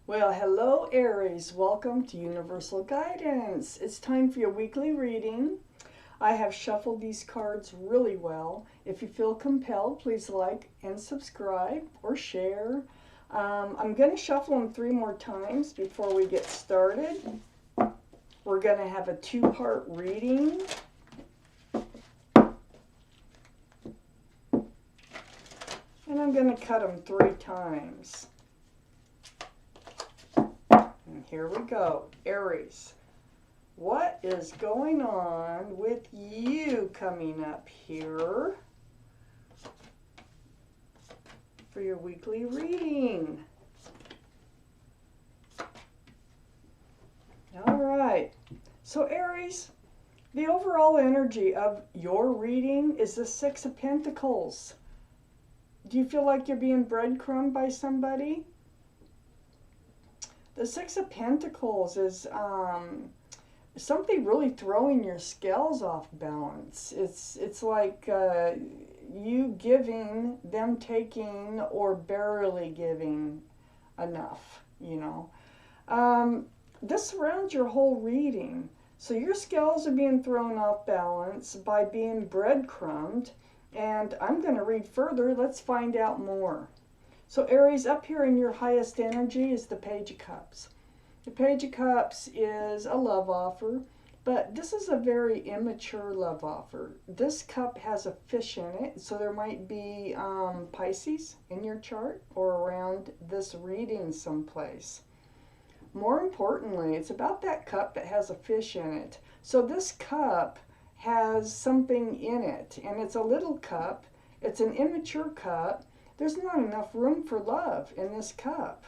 Well, hello Aries. Welcome to Universal Guidance. It's time for your weekly reading. I have shuffled these cards really well. If you feel compelled, please like and subscribe or share. I'm going to shuffle them 3 more times before we get started. We're going to have a 2-part reading. And I'm going to cut them 3 times. And here we go. Aries, what is going on with you coming up here for your weekly reading? All right. So Aries, the overall energy of your reading is the 6 of Pentacles. Do you feel like you're being breadcrumbed by somebody? The 6 of Pentacles is something really throwing your scales off balance. It's like you giving, them taking, or barely giving enough, you know. This surrounds your whole reading. So your scales are being thrown off balance by being breadcrumbed. And I'm going to read further. Let's find out more. So Aries, up here in your highest energy is the Page of Cups. The Page of Cups is a love offer, but this is a very immature love offer. This cup has a fish in it, so there might be Pisces in your chart or around this reading someplace. More importantly, it's about that cup that has a fish in it. So this cup has something in it, and it's a little cup. It's an immature cup. There's not enough room for love in this cup.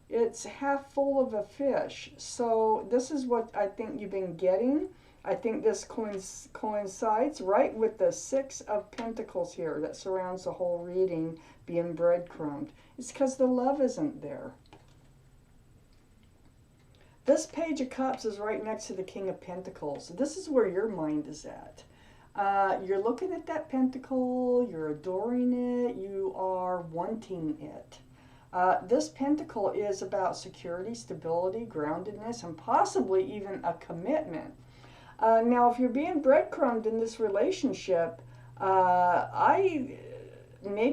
It's half full of a fish. So this is what I think you've been getting. I think this coincides right with the 6 of Pentacles here that surrounds the whole reading being breadcrumbed. It's because the love isn't there. This Page of Cups is right next to the King of Pentacles. This is where your mind is at. You're looking at that pentacle, you're adoring it, you are wanting it. This pentacle is about security, stability, groundedness, and possibly even a commitment. Now, if you're being breadcrumbed in this relationship, maybe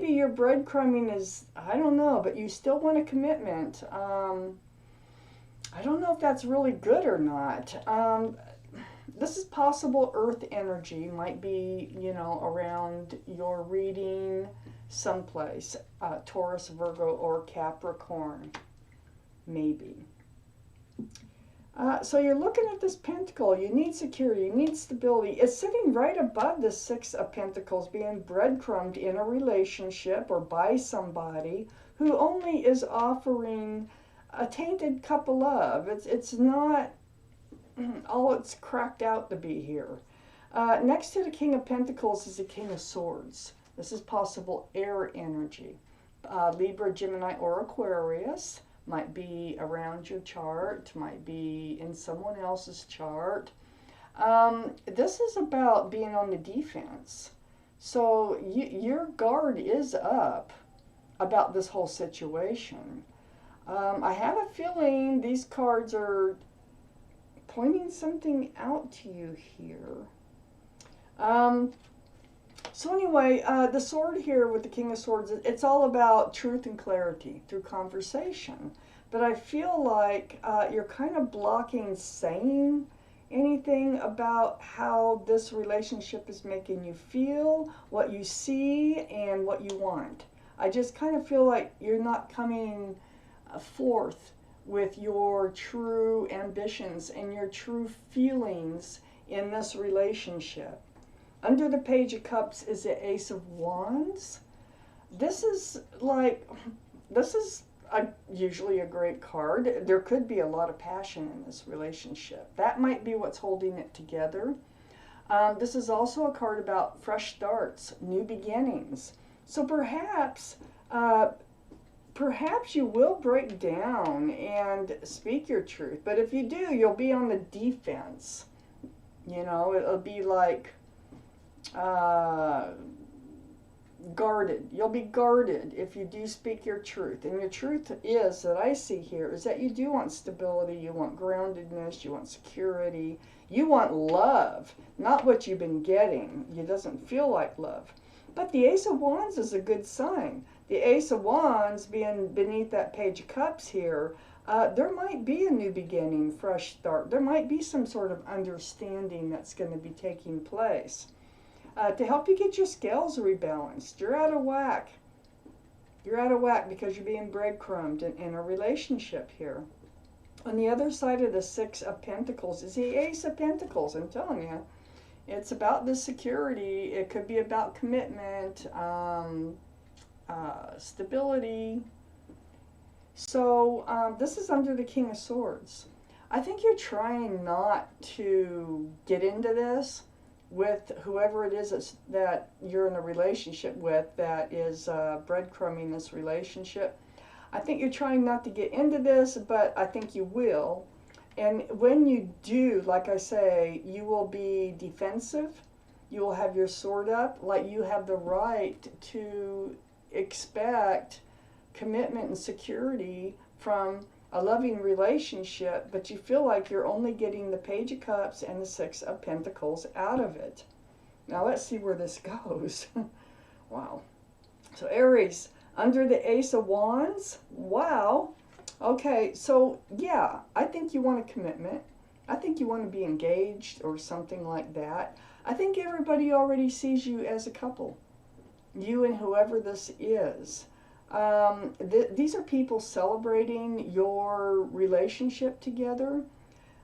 your breadcrumbing is, I don't know, but you still want a commitment. I don't know if that's really good or not. This is possible earth energy, might be, you know, around your reading someplace. Taurus, Virgo, or Capricorn, maybe. So you're looking at this pentacle. You need security, you need stability. It's sitting right above the 6 of Pentacles, being breadcrumbed in a relationship or by somebody who only is offering a tainted cup of love. It's not all it's cracked out to be here. Next to the King of Pentacles is the King of Swords. This is possible air energy. Libra, Gemini, or Aquarius might be around your chart, might be in someone else's chart. This is about being on the defense. So your guard is up about this whole situation. I have a feeling these cards are pointing something out to you here. So anyway, the sword here with the King of Swords, it's all about truth and clarity through conversation. But I feel like you're kind of blocking saying anything about how this relationship is making you feel, what you see, and what you want. I just kind of feel like you're not coming forth with your true ambitions and your true feelings in this relationship. Under the Page of Cups is the Ace of Wands. This is usually a great card. There could be a lot of passion in this relationship. That might be what's holding it together. This is also a card about fresh starts, new beginnings. So perhaps you will break down and speak your truth. But if you do, you'll be on the defense. You know, it'll be like guarded. You'll be guarded if you do speak your truth. And your truth is, that I see here, is that you do want stability, you want groundedness, you want security, you want love, not what you've been getting. It doesn't feel like love. But the Ace of Wands is a good sign. The Ace of Wands being beneath that Page of Cups here, there might be a new beginning, fresh start. There might be some sort of understanding that's going to be taking place. To help you get your scales rebalanced. You're out of whack. You're out of whack because you're being breadcrumbed in a relationship here. On the other side of the Six of Pentacles is the Ace of Pentacles. I'm telling you, it's about the security. It could be about commitment, stability. So this is under the King of Swords. I think you're trying not to get into this with whoever it is that you're in a relationship with that is breadcrumbing this relationship. I think you're trying not to get into this, but I think you will. And when you do, like I say, you will be defensive. You will have your sword up, like you have the right to expect commitment and security from a loving relationship, but you feel like you're only getting the Page of Cups and the Six of Pentacles out of it. Now let's see where this goes. Wow. So Aries, under the Ace of Wands. Wow. Okay, so yeah, I think you want a commitment. I think you want to be engaged or something like that. I think everybody already sees you as a couple. You and whoever this is. These are people celebrating your relationship together.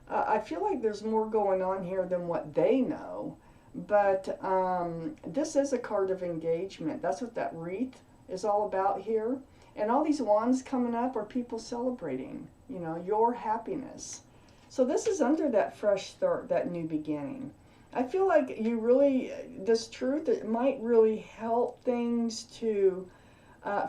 I feel like there's more going on here than what they know, but this is a card of engagement. That's what that wreath is all about here. And all these wands coming up are people celebrating, you know, your happiness. So this is under that fresh start, that new beginning. I feel like you really, this truth, it might really help things to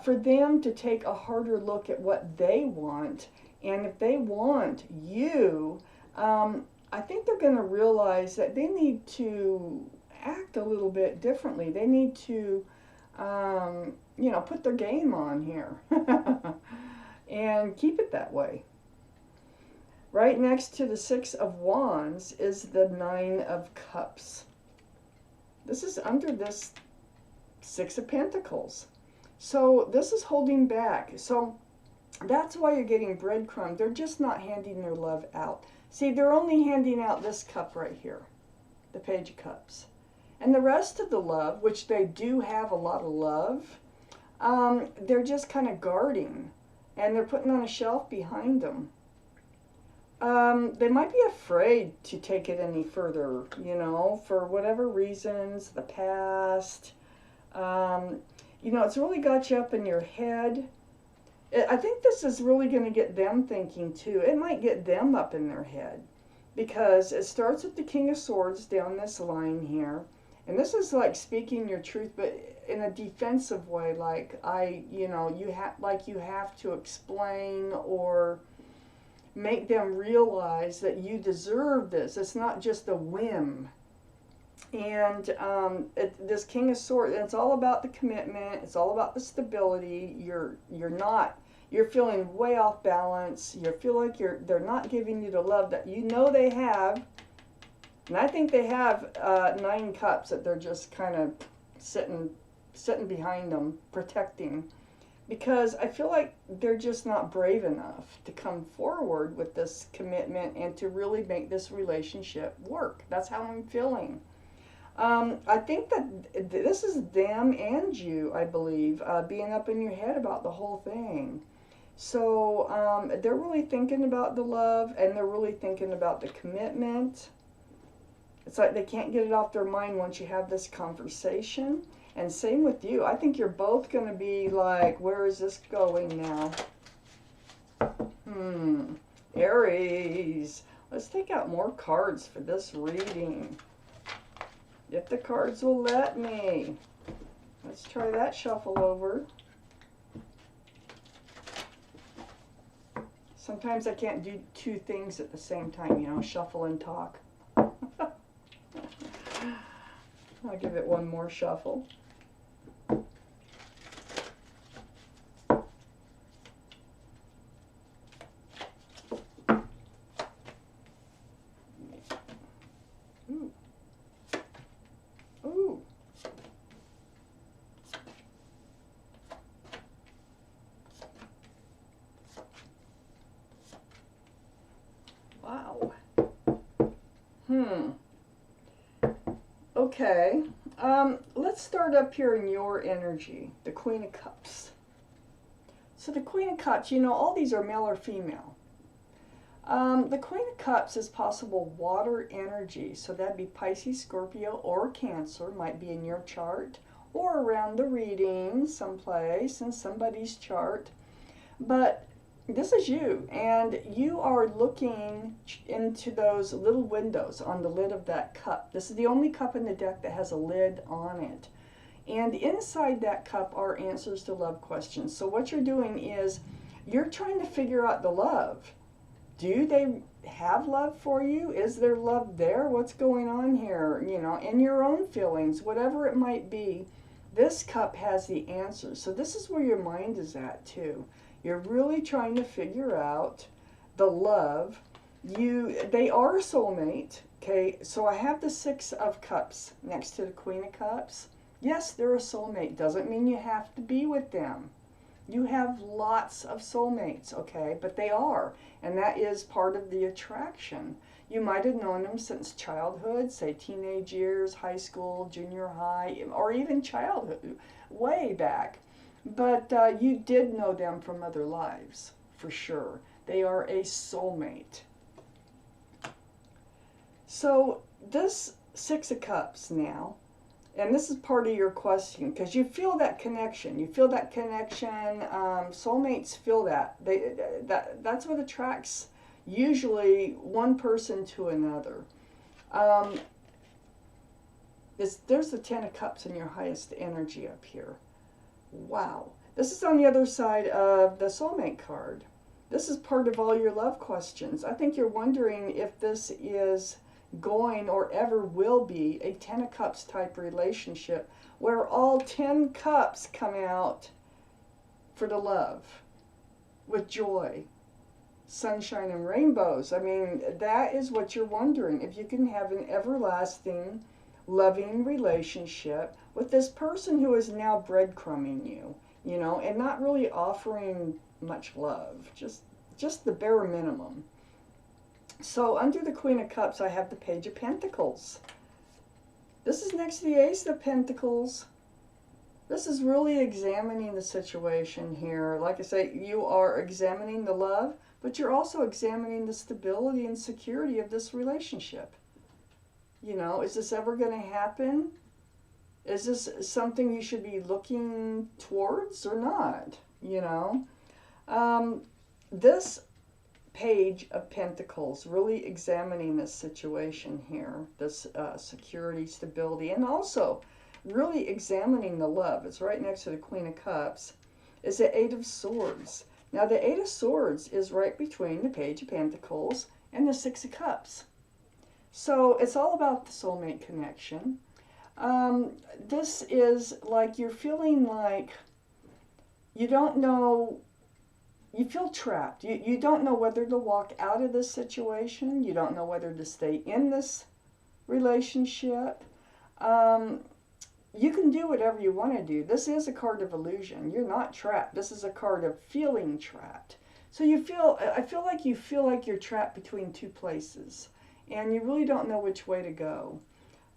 for them to take a harder look at what they want. And if they want you, I think they're going to realize that they need to act a little bit differently. They need to, you know, put their game on here and keep it that way. Right next to the Six of Wands is the Nine of Cups. This is under this Six of Pentacles. So this is holding back. So that's why you're getting breadcrumbed. They're just not handing their love out. See, they're only handing out this cup right here, the Page of Cups. And the rest of the love, which they do have a lot of love, they're just kind of guarding. And they're putting on a shelf behind them. They might be afraid to take it any further, you know, for whatever reasons, the past. You know, it's really got you up in your head. I think this is really going to get them thinking too. It might get them up in their head because it starts with the King of Swords down this line here. And this is like speaking your truth, but in a defensive way, like you know, you have to explain or make them realize that you deserve this. It's not just a whim. And this King of Swords, it's all about the commitment. It's all about the stability. You're feeling way off balance. You feel like they're not giving you the love that you know they have. And I think they have 9 cups that they're just kind of sitting behind them, protecting. Because I feel like they're just not brave enough to come forward with this commitment and to really make this relationship work. That's how I'm feeling. I think that this is them and you, I believe, being up in your head about the whole thing. So they're really thinking about the love and they're really thinking about the commitment. It's like they can't get it off their mind once you have this conversation. And same with you. I think you're both going to be like, where is this going now? Aries. Let's take out more cards for this reading. If the cards will let me. Let's try that shuffle over. Sometimes I can't do 2 things at the same time, you know, shuffle and talk. I'll give it one more shuffle. Okay. Let's start up here in your energy, the Queen of Cups. So the Queen of Cups, you know, all these are male or female. The Queen of Cups is possible water energy. So that'd be Pisces, Scorpio, or Cancer. Might be in your chart or around the reading someplace in somebody's chart. But this is you, and you are looking into those little windows on the lid of that cup. This is the only cup in the deck that has a lid on it. And inside that cup are answers to love questions. So what you're doing is you're trying to figure out the love. Do they have love for you? Is there love there? What's going on here? You know, in your own feelings, whatever it might be, this cup has the answers. So this is where your mind is at too. You're really trying to figure out the love. They are a soulmate. Okay, so I have the Six of Cups next to the Queen of Cups. Yes, they're a soulmate. Doesn't mean you have to be with them. You have lots of soulmates, okay? But they are, and that is part of the attraction. You might have known them since childhood, say teenage years, high school, junior high, or even childhood, way back. But you did know them from other lives, for sure. They are a soulmate. So this Six of Cups now, and this is part of your question, because you feel that connection. You feel that connection. Soulmates feel that. That's what attracts usually one person to another. There's the Ten of Cups in your highest energy up here. Wow. This is on the other side of the soulmate card. This is part of all your love questions. I think you're wondering if this is going or ever will be a Ten of Cups type relationship where all 10 cups come out for the love with joy, sunshine and rainbows. I mean, that is what you're wondering, if you can have an everlasting loving relationship with this person who is now breadcrumbing you, you know, and not really offering much love, just the bare minimum. So under the Queen of Cups, I have the Page of Pentacles. This is next to the Ace of Pentacles. This is really examining the situation here. Like I say, you are examining the love, but you're also examining the stability and security of this relationship. You know, is this ever going to happen? Is this something you should be looking towards or not? You know, this Page of Pentacles, really examining this situation here, this security, stability, and also really examining the love. It's right next to the Queen of Cups, is the Eight of Swords. Now the Eight of Swords is right between the Page of Pentacles and the Six of Cups. So it's all about the soulmate connection. This is like you're feeling like you don't know, you feel trapped. You don't know whether to walk out of this situation. You don't know whether to stay in this relationship. You can do whatever you want to do. This is a card of illusion. You're not trapped. This is a card of feeling trapped. So I feel like you're trapped between two places, and you really don't know which way to go.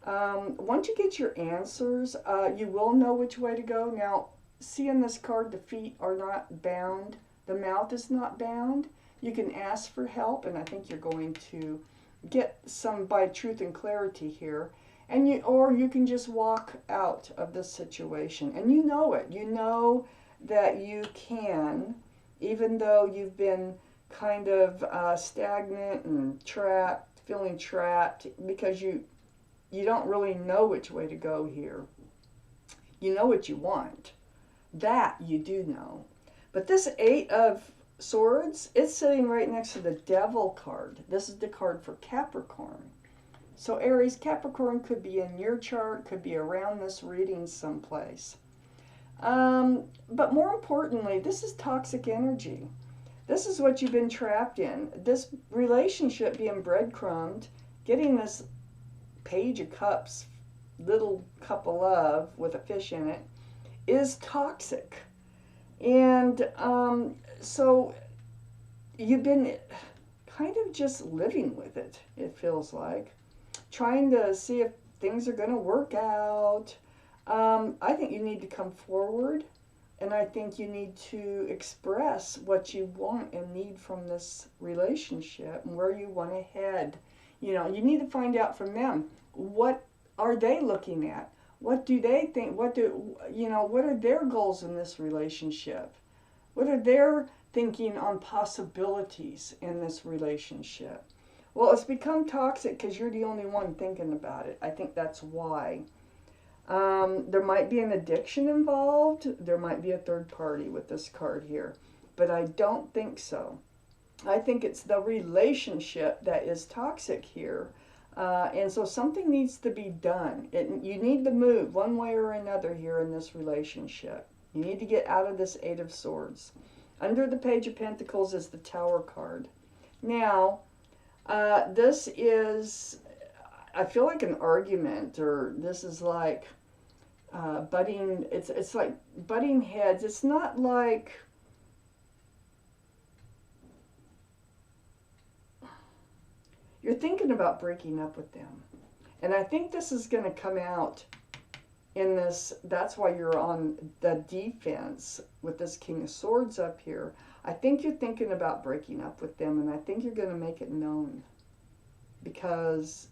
Once you get your answers, you will know which way to go. Now, see in this card, the feet are not bound. The mouth is not bound. You can ask for help, and I think you're going to get some by truth and clarity here. And or you can just walk out of this situation, and you know it. You know that you can, even though you've been kind of stagnant and trapped, feeling trapped, because you don't really know which way to go here. You know what you want. That you do know. But this Eight of Swords, it's sitting right next to the Devil card. This is the card for Capricorn. So Aries, Capricorn could be in your chart, could be around this reading someplace. But more importantly, this is toxic energy. This is what you've been trapped in. This relationship being breadcrumbed, getting this Page of Cups, little cup of love with a fish in it, is toxic. And so you've been kind of just living with it, it feels like. trying to see if things are going to work out. I think you need to come forward, and I think you need to express what you want and need from this relationship and where you want to head. You know, you need to find out from them, what are they looking at? What do they think? What are their goals in this relationship? What are their thinking on possibilities in this relationship? Well, it's become toxic because you're the only one thinking about it. I think that's why. There might be an addiction involved. There might be a third party with this card here. But I don't think so. I think it's the relationship that is toxic here. And so something needs to be done. You need to move one way or another here in this relationship. You need to get out of this Eight of Swords. Under the Page of Pentacles is the Tower card. Now, this is, I feel like an argument, or this is like butting, it's like butting heads. It's not like, you're thinking about breaking up with them. And I think this is going to come out in this, that's why you're on the defense with this King of Swords up here. I think you're thinking about breaking up with them, and I think you're going to make it known. Because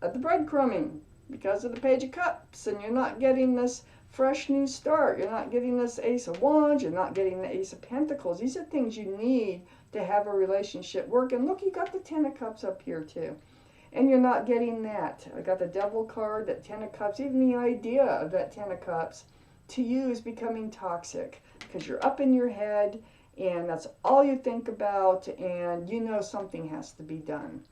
of the breadcrumbing, because of the Page of Cups, and you're not getting this fresh new start. You're not getting this Ace of Wands. You're not getting the Ace of Pentacles. These are things you need to have a relationship work. And look, you got the Ten of Cups up here too. And you're not getting that. I got the Devil card, that Ten of Cups. Even the idea of that Ten of Cups to you is becoming toxic because you're up in your head and that's all you think about, and you know something has to be done.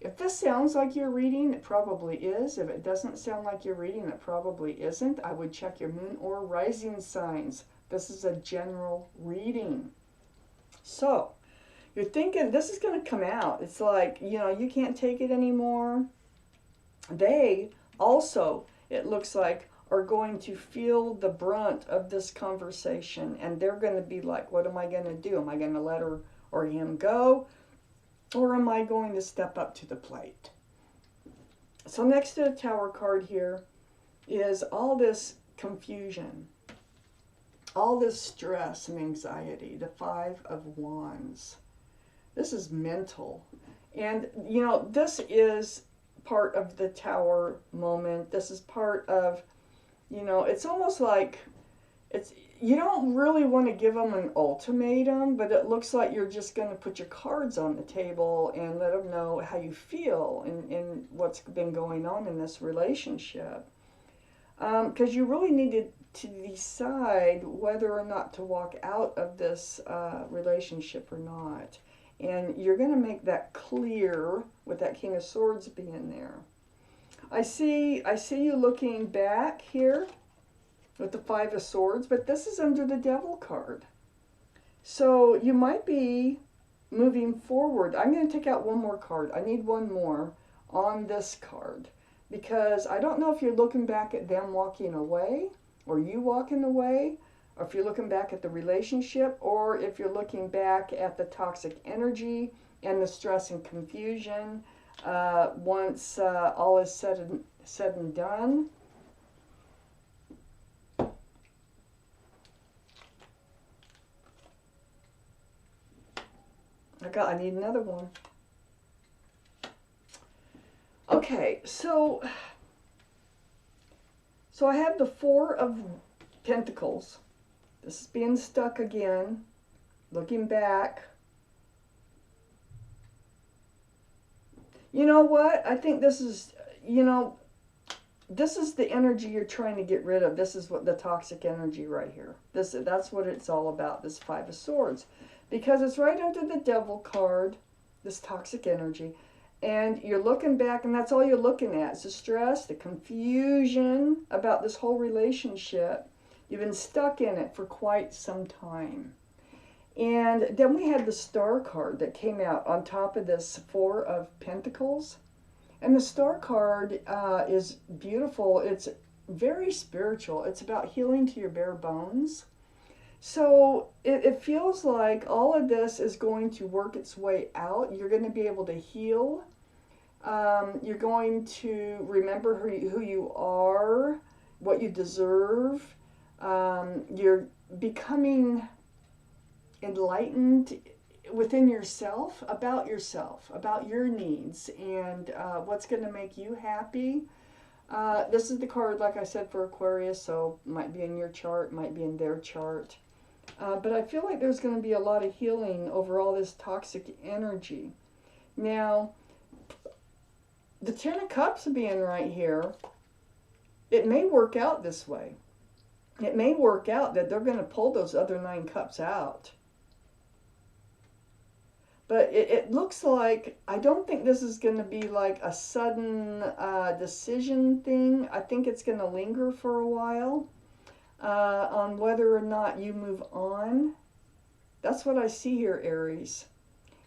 If this sounds like you're reading, it probably is. If it doesn't sound like you're reading, it probably isn't. I would check your moon or rising signs. This is a general reading. So, you're thinking this is going to come out. It's like, you know, you can't take it anymore. They also, it looks like, are going to feel the brunt of this conversation. And they're going to be like, what am I going to do? Am I going to let her or him go? Or am I going to step up to the plate? So next to the Tower card here is all this confusion, all this stress and anxiety, the Five of Wands. This is mental. And, you know, this is part of the Tower moment. This is part of, you know, it's almost like, you don't really want to give them an ultimatum, but it looks like you're just going to put your cards on the table and let them know how you feel and what's been going on in this relationship. Because you really needed to decide whether or not to walk out of this relationship or not. And you're going to make that clear with that King of Swords being there. I see you looking back here with the Five of Swords, but this is under the Devil card. So you might be moving forward. I'm going to take out one more card. I need one more on this card, because I don't know if you're looking back at them walking away, or you walking away, or if you're looking back at the relationship, or if you're looking back at the toxic energy and the stress and confusion once all is said and done. I need another one. Okay, so I have the Four of Pentacles. This is being stuck again, looking back. You know what? I think this is, you know, this is the energy you're trying to get rid of. This is what the toxic energy right here. That's what it's all about, this Five of Swords. Because it's right under the Devil card, this toxic energy. And you're looking back, and that's all you're looking at. It's the stress, the confusion about this whole relationship. You've been stuck in it for quite some time. And then we had the Star card that came out on top of this Four of Pentacles. And the Star card is beautiful. It's very spiritual. It's about healing to your bare bones. So it feels like all of this is going to work its way out. You're going to be able to heal. You're going to remember who you are, what you deserve. You're becoming enlightened within yourself, about your needs, and what's going to make you happy. This is the card, like I said, for Aquarius, so might be in your chart, might be in their chart. But I feel like there's going to be a lot of healing over all this toxic energy. Now, the Ten of Cups being right here, it may work out this way. It may work out that they're going to pull those other 9 cups out. But it looks like, I don't think this is going to be like a sudden decision thing. I think it's going to linger for a while on whether or not you move on. That's what I see here, Aries.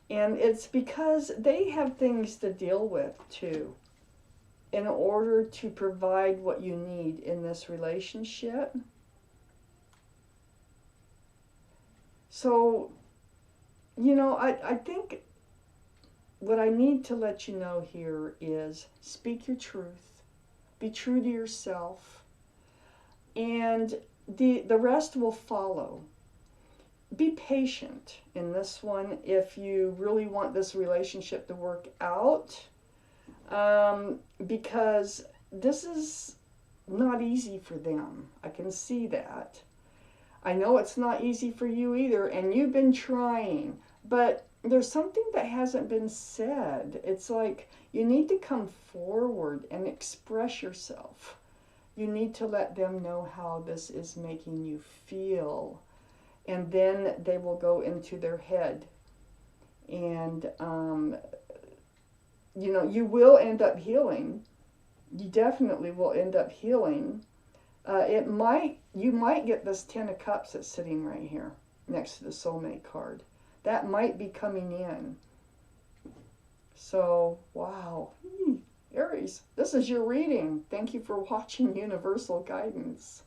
And it's because they have things to deal with too, in order to provide what you need in this relationship. So, you know, I think what I need to let you know here is speak your truth. Be true to yourself. And the rest will follow. Be patient in this one if you really want this relationship to work out. Because this is not easy for them. I can see that. I know it's not easy for you either, and you've been trying, but there's something that hasn't been said. It's like you need to come forward and express yourself. You need to let them know how this is making you feel, and then they will go into their head. And, you know, you will end up healing. You definitely will end up healing. You might get this Ten of Cups that's sitting right here next to the soulmate card. That might be coming in. So, wow. Aries, this is your reading. Thank you for watching Universal Guidance.